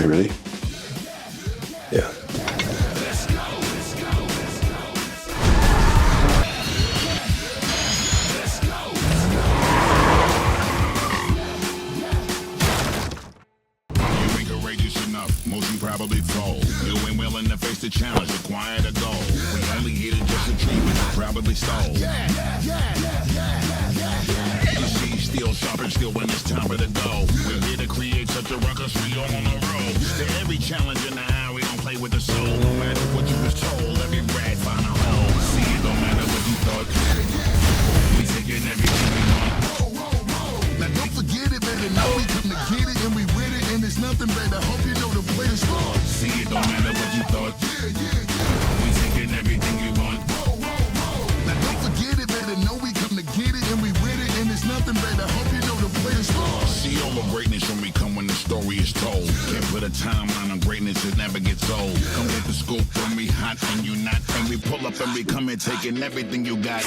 you ready? Yeah. Probably fold. You ain't willing to face the challenge, require the goal. We only here to just a dream and probably stole. You see, still sharp and still when it's time for the go. We're here to create such a ruckus, we all on the road. To every challenge in the eye, we don't play with the soul. No matter what you was told, every rat find a hole. See, it don't matter what you thought. We taking everything we want. Now don't forget it, baby, now we come to get it and we with it and it's nothing, baby. Hope you know the players fall. See, it don't matter what you thought. We taking everything you want. Now don't forget it, baby, know we come to get it and we with it and it's nothing, baby. Hope you know the players fall. See, all the greatness when we come when the story is told. Can't put a timeline on greatness, it never gets old. Come get the scoop when we hot and you not. And we pull up and we come and taking everything you got.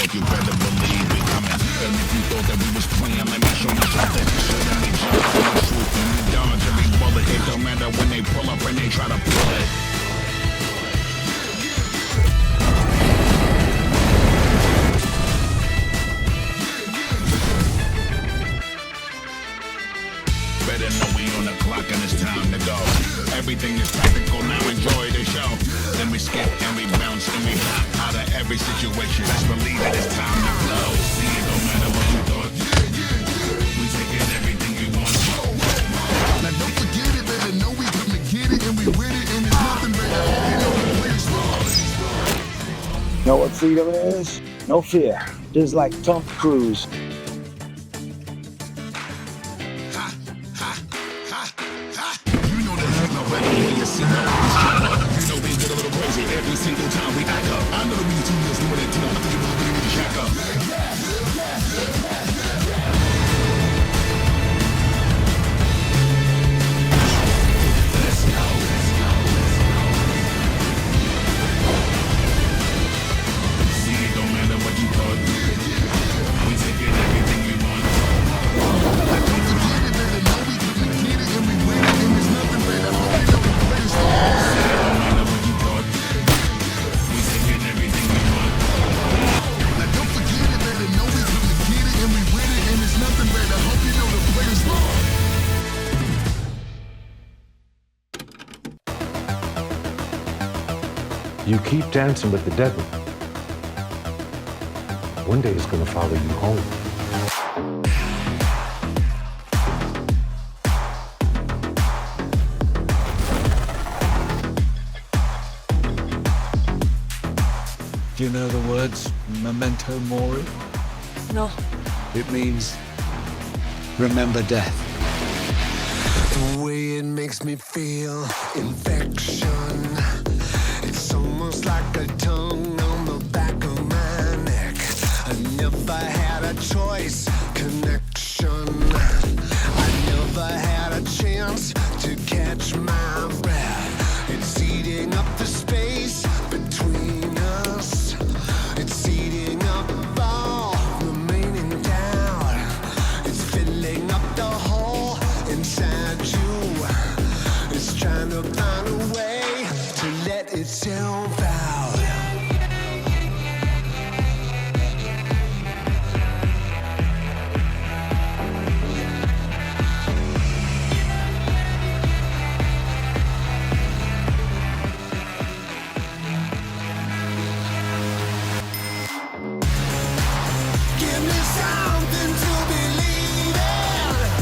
You better believe it coming. And if you thought that we was playing, let me show you something. So then we jump on the truth and we dodge every bullet. It don't matter when they pull up and they try to pull it. Better know we on the clock and it's time to go. Everything is practical, now enjoy the show. Then we skip and we bounce and we hop out of every situation. Let's believe it, it's time to blow. See, it don't matter what you thought. We taking everything you want. Now don't forget it, baby, know we come to get it and we with it and it's nothing, baby. You know the players fall. Know what freedom is? No fear. Just like Tom Cruise. Every single time we act up. I know the reason to this, doing it to know I think you really need to shack up. Let's go. See, it don't matter what you thought. We taking everything we want. I don't forget it, baby, know we come to get it and we win it and there's nothing, baby. I hope you know the players fall. See, it don't matter what you thought. We taking everything we want. Now don't forget it, baby, know we come to get it and we win it and there's nothing, baby. I hope you know the players fall. You keep dancing with the devil. One day it's gonna follow you home. Do you know the words Memento Mori? No. It means remember death. The way it makes me feel, infection. It's almost like a tongue on the back of my neck. I never had a choice, connection. I never had a chance to catch my breath. It's eating up the space between us. It's eating up all remaining doubt. It's filling up the hole inside you. It's trying to find a way to let itself out. Give me something to believe in.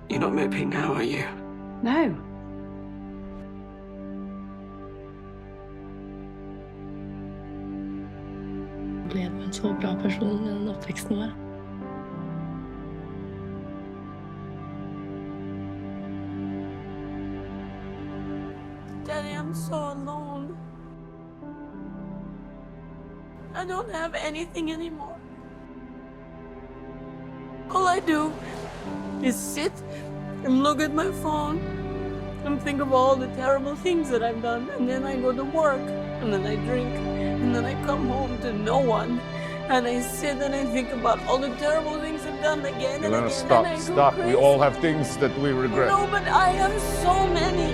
You're not moping now, are you? No. Blev en så bra person i uppväxten med. Daddy, I'm so alone. I don't have anything anymore. All I do is sit and look at my phone and think of all the terrible things that I've done, and then I go to work, and then I drink, and then I come home to no one, and I sit and I think about all the terrible things I've done again and again. Stop, and I go stop. We crazy. all have things that we regret. No, but I have so many.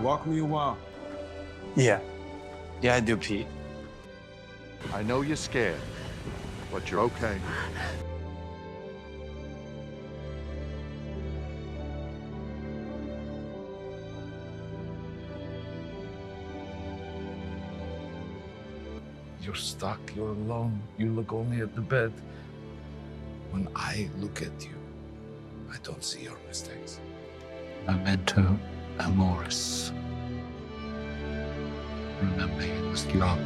Walk me a while. Yeah. Yeah, I do, Pete. I know you're scared, but you're okay. You're stuck, you're alone, you look only at the bed. When I look at you, I don't see your mistakes. Memento Mori. Remember, you must love.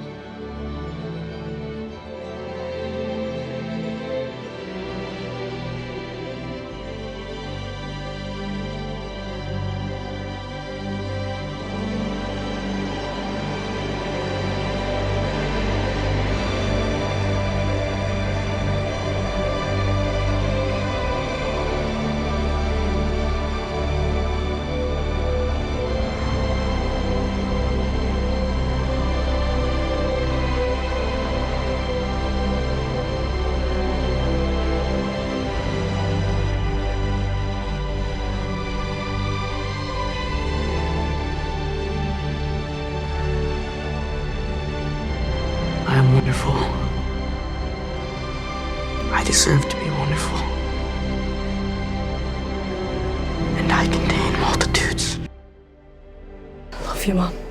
I am wonderful. I deserve to be wonderful. And I contain multitudes. I love you, Mom.